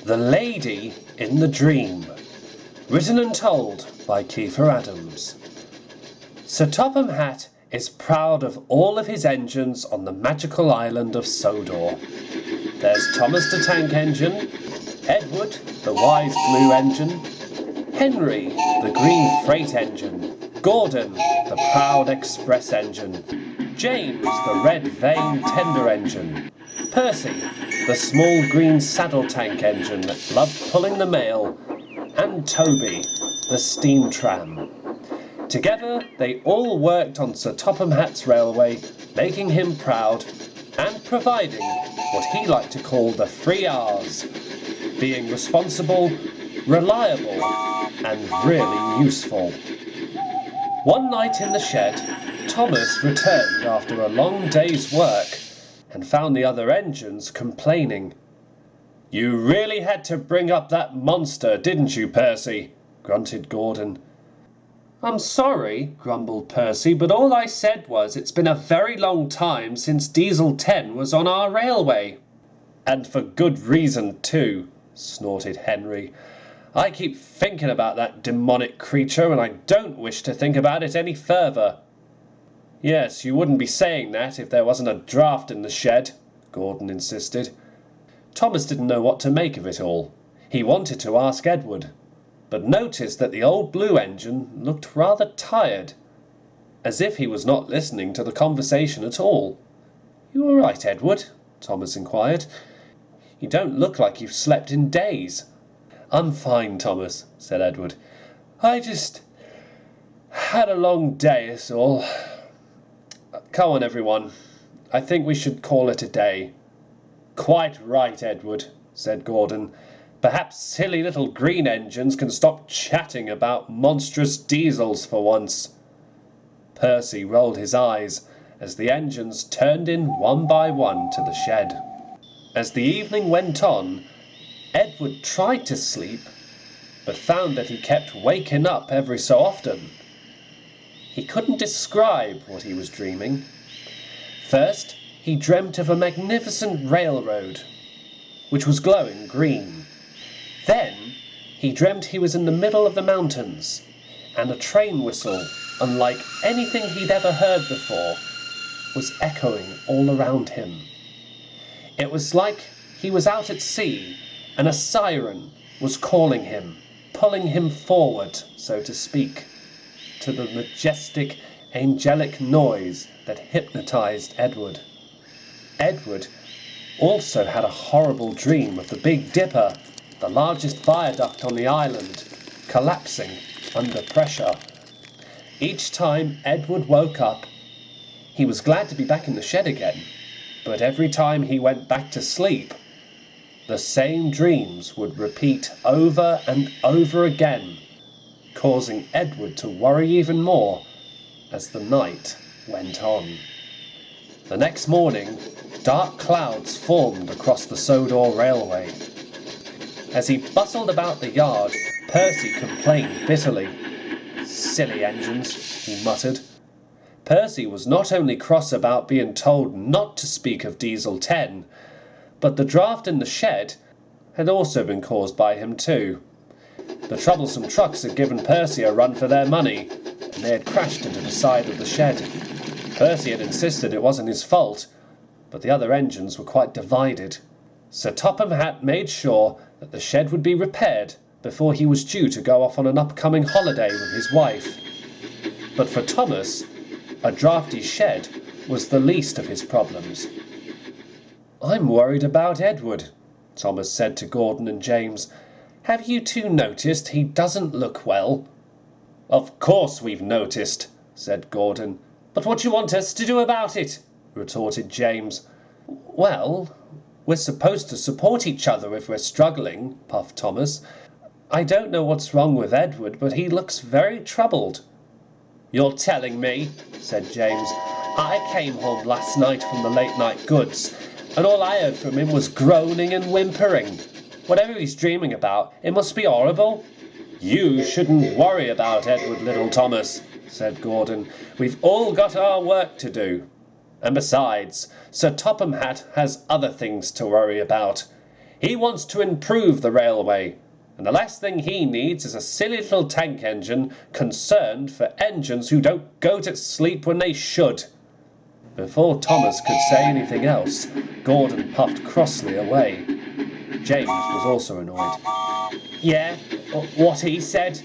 The Lady in the Dream. Written and told by Kiefer Adams. Sir Topham Hatt is proud of all of his engines on the magical island of Sodor. There's Thomas the Tank Engine, Edward the Wise Blue Engine, Henry the Green Freight Engine, Gordon the Proud Express Engine, James the Red Vein Tender Engine, Percy the Small Green Saddle Tank Engine that loved pulling the mail, and Toby the Steam Tram. Together they all worked on Sir Topham Hatt's railway, making him proud and providing what he liked to call the 3 R's, being responsible, reliable and really useful. One night in the shed, Thomas returned after a long day's work and found the other engines complaining. "You really had to bring up that monster, didn't you, Percy?" grunted Gordon. "I'm sorry," grumbled Percy, "but all I said was it's been a very long time since Diesel 10 was on our railway." "And for good reason too," snorted Henry. "I keep thinking about that demonic creature and I don't wish to think about it any further." "Yes, you wouldn't be saying that if there wasn't a draft in the shed," Gordon insisted. Thomas didn't know what to make of it all. He wanted to ask Edward, but noticed that the old blue engine looked rather tired, as if he was not listening to the conversation at all. "You all right, Edward?" Thomas inquired. "You don't look like you've slept in days." "I'm fine, Thomas," said Edward. "I just had a long day, is all. Come on, everyone. I think we should call it a day." "Quite right, Edward," said Gordon. "Perhaps silly little green engines can stop chatting about monstrous diesels for once." Percy rolled his eyes as the engines turned in one by one to the shed. As the evening went on, Edward tried to sleep, but found that he kept waking up every so often. He couldn't describe what he was dreaming. First, he dreamt of a magnificent railroad, which was glowing green. Then, he dreamt he was in the middle of the mountains, and a train whistle, unlike anything he'd ever heard before, was echoing all around him. It was like he was out at sea, and a siren was calling him, pulling him forward, so to speak, to the majestic, angelic noise that hypnotized Edward. Edward also had a horrible dream of the Big Dipper, the largest viaduct on the island, collapsing under pressure. Each time Edward woke up, he was glad to be back in the shed again, but every time he went back to sleep, the same dreams would repeat over and over again, causing Edward to worry even more as the night went on. The next morning, dark clouds formed across the Sodor railway. As he bustled about the yard, Percy complained bitterly. "Silly engines," he muttered. Percy was not only cross about being told not to speak of Diesel 10, but the draft in the shed had also been caused by him too. The troublesome trucks had given Percy a run for their money, and they had crashed into the side of the shed. Percy had insisted it wasn't his fault, but the other engines were quite divided. Sir Topham Hatt made sure that the shed would be repaired before he was due to go off on an upcoming holiday with his wife. But for Thomas, a drafty shed was the least of his problems. "I'm worried about Edward," Thomas said to Gordon and James. "Have you two noticed he doesn't look well?" "Of course we've noticed," said Gordon. "But what do you want us to do about it?" retorted James. "Well, we're supposed to support each other if we're struggling," puffed Thomas. "I don't know what's wrong with Edward, but he looks very troubled." "You're telling me," said James. "I came home last night from the late-night goods, and all I heard from him was groaning and whimpering. Whatever he's dreaming about, it must be horrible." "You shouldn't worry about Edward, little Thomas," said Gordon. "We've all got our work to do. And besides, Sir Topham Hatt has other things to worry about. He wants to improve the railway, and the last thing he needs is a silly little tank engine concerned for engines who don't go to sleep when they should." Before Thomas could say anything else, Gordon puffed crossly away. James was also annoyed. "Yeah, what he said,"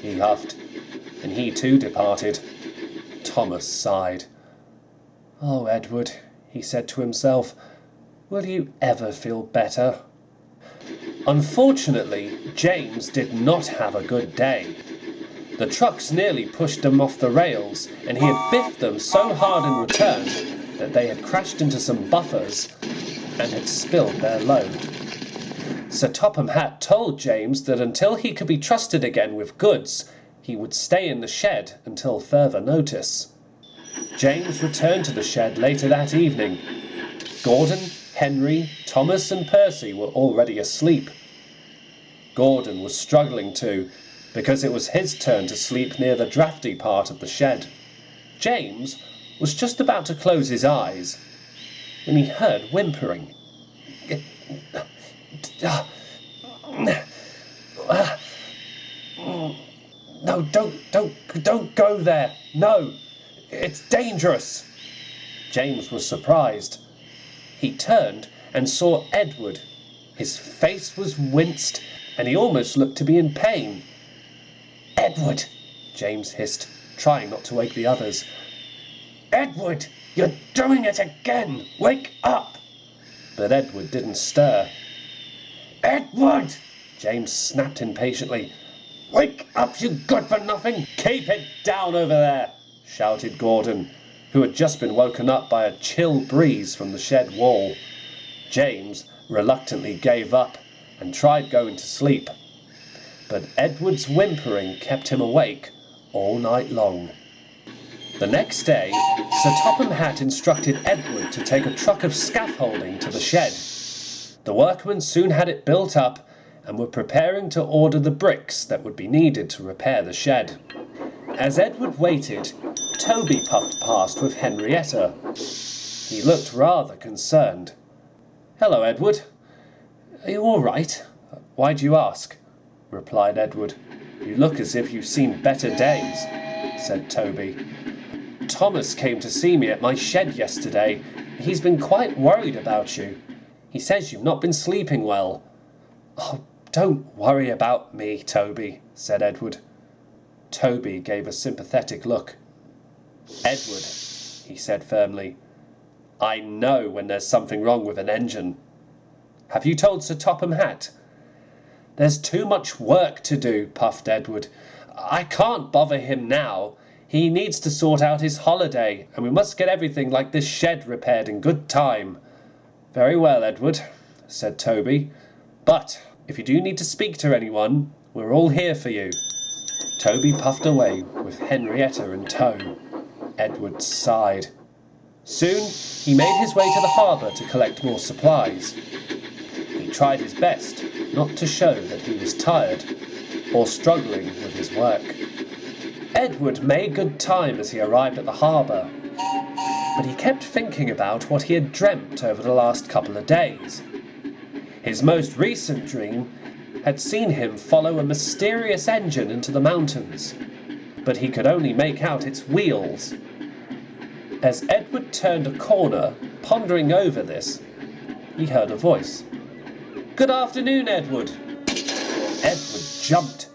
he huffed, and he too departed. Thomas sighed. "Oh, Edward," he said to himself, "will you ever feel better?" Unfortunately, James did not have a good day. The trucks nearly pushed him off the rails, and he had biffed them so hard in return that they had crashed into some buffers and had spilled their load. Sir Topham Hatt told James that until he could be trusted again with goods, he would stay in the shed until further notice. James returned to the shed later that evening. Gordon, Henry, Thomas and Percy were already asleep. Gordon was struggling too, because it was his turn to sleep near the drafty part of the shed. James was just about to close his eyes when he heard whimpering. "No, don't go there. No, it's dangerous." James was surprised. He turned and saw Edward. His face was winced, and he almost looked to be in pain. "Edward," James hissed, trying not to wake the others. "Edward, you're doing it again! Wake up!" But Edward didn't stir. "Edward!" James snapped impatiently. "Wake up, you good-for-nothing!" "Keep it down over there!" shouted Gordon, who had just been woken up by a chill breeze from the shed wall. James reluctantly gave up and tried going to sleep. But Edward's whimpering kept him awake all night long. The next day, Sir Topham Hatt instructed Edward to take a truck of scaffolding to the shed. The workmen soon had it built up and were preparing to order the bricks that would be needed to repair the shed. As Edward waited, Toby puffed past with Henrietta. He looked rather concerned. "Hello, Edward. Are you all right?" "Why do you ask?" replied Edward. "You look as if you've seen better days," said Toby. "Thomas came to see me at my shed yesterday. He's been quite worried about you. He says you've not been sleeping well." "Oh, don't worry about me, Toby," said Edward. Toby gave a sympathetic look. "Edward," he said firmly, "I know when there's something wrong with an engine. Have you told Sir Topham Hatt?" "There's too much work to do," puffed Edward. "I can't bother him now. He needs to sort out his holiday, and we must get everything like this shed repaired in good time." "Very well, Edward," said Toby. "But if you do need to speak to anyone, we're all here for you." Toby puffed away with Henrietta in tow. Edward sighed. Soon he made his way to the harbour to collect more supplies. He tried his best not to show that he was tired or struggling with his work. Edward made good time as he arrived at the harbour, but he kept thinking about what he had dreamt over the last couple of days. His most recent dream had seen him follow a mysterious engine into the mountains, but he could only make out its wheels. As Edward turned a corner, pondering over this, he heard a voice. "Good afternoon, Edward." Edward jumped,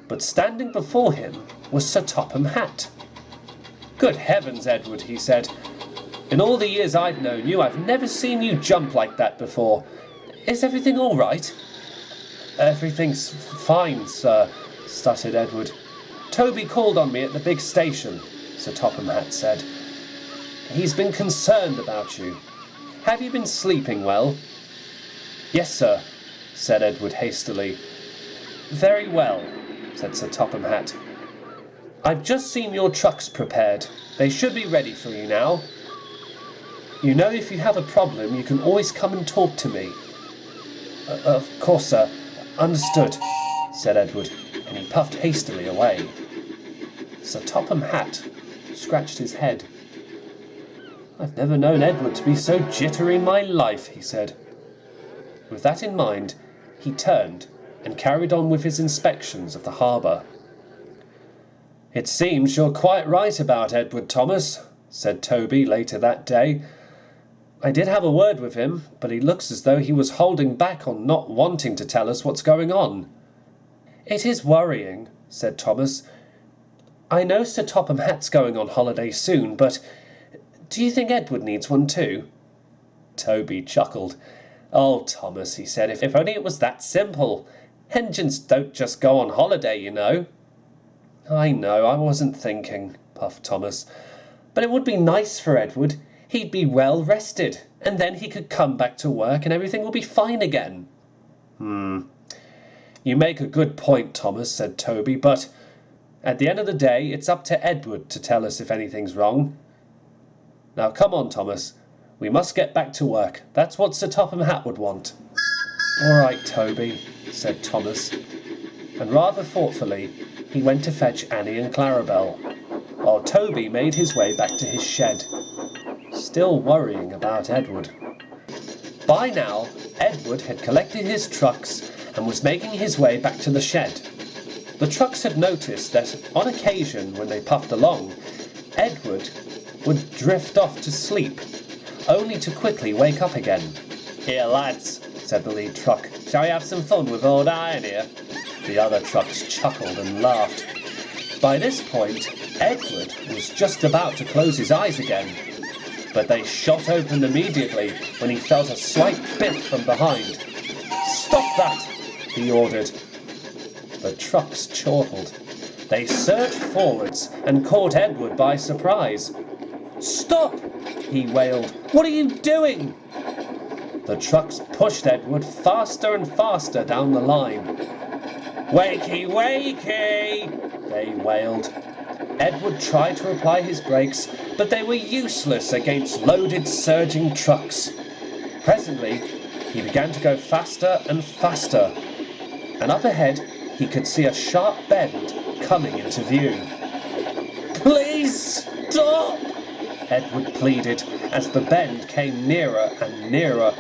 but standing before him was Sir Topham Hatt. "Good heavens, Edward," he said. "In all the years I've known you, I've never seen you jump like that before. Is everything all right?" "Everything's fine, sir," stuttered Edward. "Toby called on me at the big station," Sir Topham Hatt said. "He's been concerned about you. Have you been sleeping well?" "Yes, sir," said Edward hastily. "Very well," said Sir Topham Hatt. "I've just seen your trucks prepared. They should be ready for you now. You know, if you have a problem, you can always come and talk to me." Of course, sir. Understood," said Edward, and he puffed hastily away. Sir Topham Hatt scratched his head. "I've never known Edward to be so jittery in my life," he said. With that in mind, he turned and carried on with his inspections of the harbour. "It seems you're quite right about Edward, Thomas," said Toby later that day. "I did have a word with him, but he looks as though he was holding back on not wanting to tell us what's going on." "It is worrying," said Thomas. "I know Sir Topham Hatt's going on holiday soon, but do you think Edward needs one too?" Toby chuckled. "Oh, Thomas," he said, if only it was that simple. Engines don't just go on holiday, you know." "I know, I wasn't thinking," puffed Thomas. "But it would be nice for Edward. He'd be well rested, and then he could come back to work and everything will be fine again." "You make a good point, Thomas," said Toby, "but at the end of the day, it's up to Edward to tell us if anything's wrong. Now come on, Thomas. We must get back to work. That's what Sir Topham Hatt would want." "All right, Toby," said Thomas, and rather thoughtfully he went to fetch Annie and Clarabel, while Toby made his way back to his shed, still worrying about Edward. By now, Edward had collected his trucks and was making his way back to the shed. The trucks had noticed that, on occasion when they puffed along, Edward would drift off to sleep, only to quickly wake up again. "Here, lads," said the lead truck. "Shall we have some fun with old Iron here?" The other trucks chuckled and laughed. By this point, Edward was just about to close his eyes again, but they shot open immediately when he felt a slight biff from behind. "Stop that!" he ordered. The trucks chortled. They surged forwards and caught Edward by surprise. "Stop!" he wailed. "What are you doing?" The trucks pushed Edward faster and faster down the line. "Wakey, wakey!" they wailed. Edward tried to apply his brakes, but they were useless against loaded, surging trucks. Presently, he began to go faster and faster, and up ahead he could see a sharp bend coming into view. "Please stop!" Edward pleaded as the bend came nearer and nearer.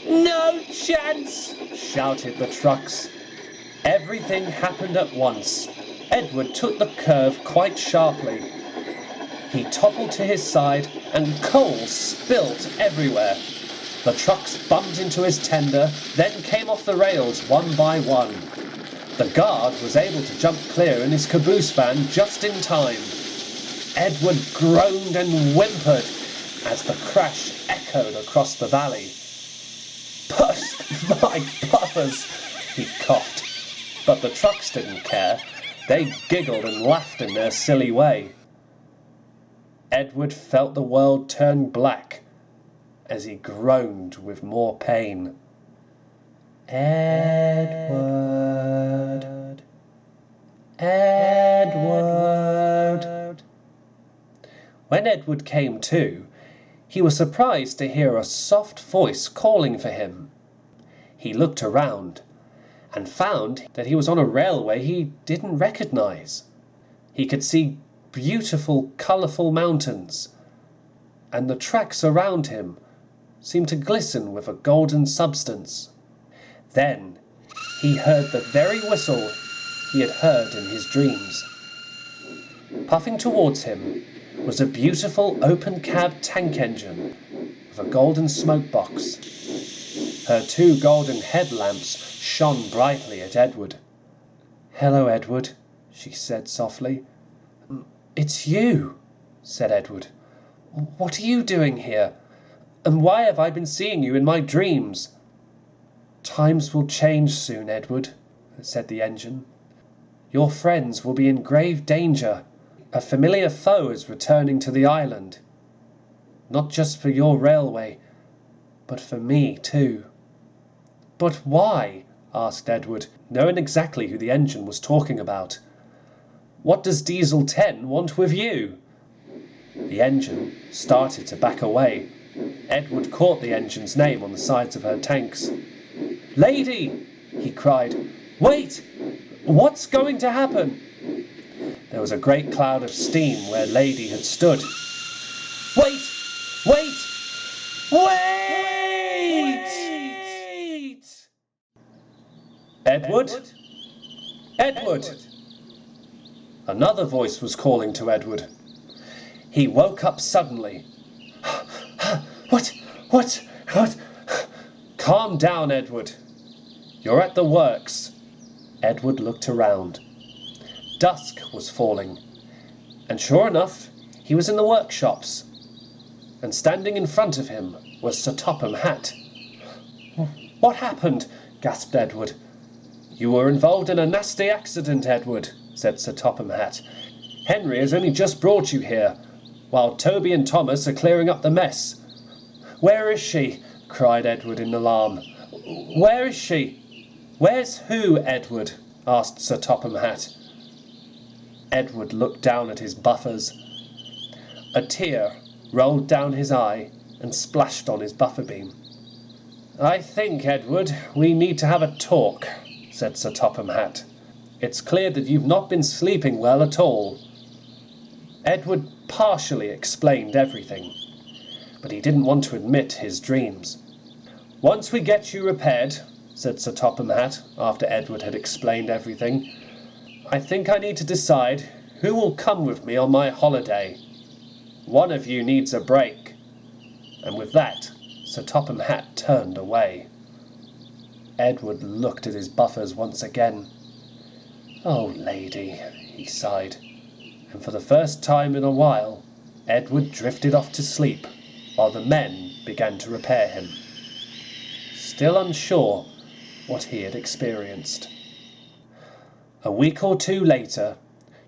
"No chance!" shouted the trucks. Everything happened at once. Edward took the curve quite sharply. He toppled to his side and coal spilt everywhere. The trucks bumped into his tender, then came off the rails one by one. The guard was able to jump clear in his caboose van just in time. Edward groaned and whimpered as the crash echoed across the valley. "But my buffers," he coughed. But the trucks didn't care. They giggled and laughed in their silly way. Edward felt the world turn black as he groaned with more pain. "Edward, Edward." When Edward came to, he was surprised to hear a soft voice calling for him. He looked around and found that he was on a railway he didn't recognize. He could see beautiful, colourful mountains, and the tracks around him seemed to glisten with a golden substance. Then he heard the very whistle he had heard in his dreams. Puffing towards him was a beautiful open-cab tank engine with a golden smoke box. Her two golden headlamps shone brightly at Edward. "Hello, Edward," she said softly. "It's you," said Edward. "What are you doing here? And why have I been seeing you in my dreams?" "Times will change soon, Edward," said the engine. "Your friends will be in grave danger. A familiar foe is returning to the island. Not just for your railway, but for me too." "But why?" asked Edward, knowing exactly who the engine was talking about. "What does Diesel 10 want with you?" The engine started to back away. Edward caught the engine's name on the sides of her tanks. "Lady!" he cried. "Wait! What's going to happen?" There was a great cloud of steam where Lady had stood. "Wait! Wait! Wait!" Edward? Edward! Another voice was calling to Edward. He woke up suddenly. What? Calm down, Edward. You're at the works. Edward looked around. Dusk was falling, and sure enough, he was in the workshops. And standing in front of him was Sir Topham Hatt. What happened? Gasped Edward. You were involved in a nasty accident, Edward, said Sir Topham Hatt. Henry has only just brought you here, while Toby and Thomas are clearing up the mess. Where is she? Cried Edward in alarm. Where is she? Where's who, Edward? Asked Sir Topham Hatt. Edward looked down at his buffers. A tear rolled down his eye and splashed on his buffer beam. I think, Edward, we need to have a talk, said Sir Topham Hatt. It's clear that you've not been sleeping well at all. Edward partially explained everything, but he didn't want to admit his dreams. Once we get you repaired, said Sir Topham Hatt, after Edward had explained everything, I think I need to decide who will come with me on my holiday. One of you needs a break. And with that, Sir Topham Hatt turned away. Edward looked at his buffers once again. Oh, lady, he sighed. And for the first time in a while, Edward drifted off to sleep, while the men began to repair him, still unsure what he had experienced. A week or two later,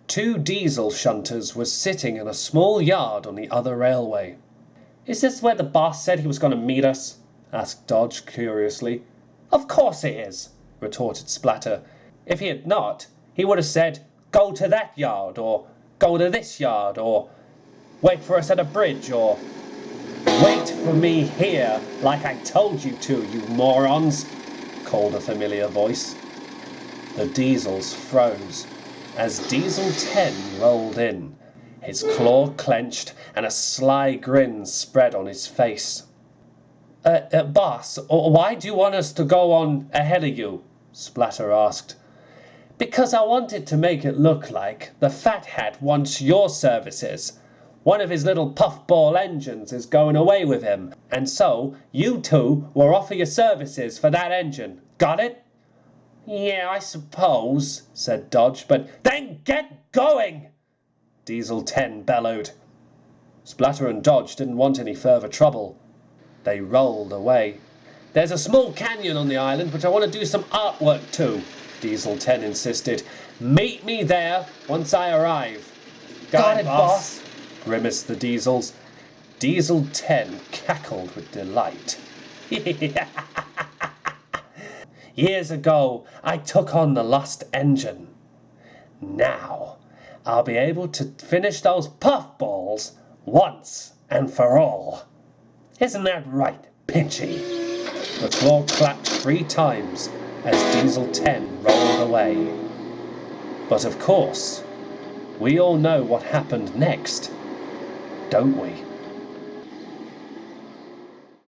2 diesel shunters were sitting in a small yard on the other railway. Is this where the boss said he was going to meet us? Asked Dodge curiously. Of course it is, retorted Splatter. If he had not, he would have said, go to that yard, or go to this yard, or wait for us at a bridge, or wait for me here like I told you to, you morons, called a familiar voice. The diesels froze as Diesel 10 rolled in, his claw clenched and a sly grin spread on his face. Boss, why do you want us to go on ahead of you? Splatter asked. Because I wanted to make it look like the Fat Hat wants your services. One of his little puffball engines is going away with him, and so you two will offer your services for that engine. Got it? Yeah, I suppose, said Dodge, but then get going! Diesel 10 bellowed. Splatter and Dodge didn't want any further trouble. They rolled away. There's a small canyon on the island which I want to do some artwork to, Diesel 10 insisted. Meet me there once I arrive. Got it, boss, grimaced the Diesels. Diesel 10 cackled with delight. Years ago, I took on the lost engine. Now, I'll be able to finish those puffballs once and for all. Isn't that right, Pinchy? The claw clapped 3 times as Diesel 10 rolled away. But of course, we all know what happened next, don't we?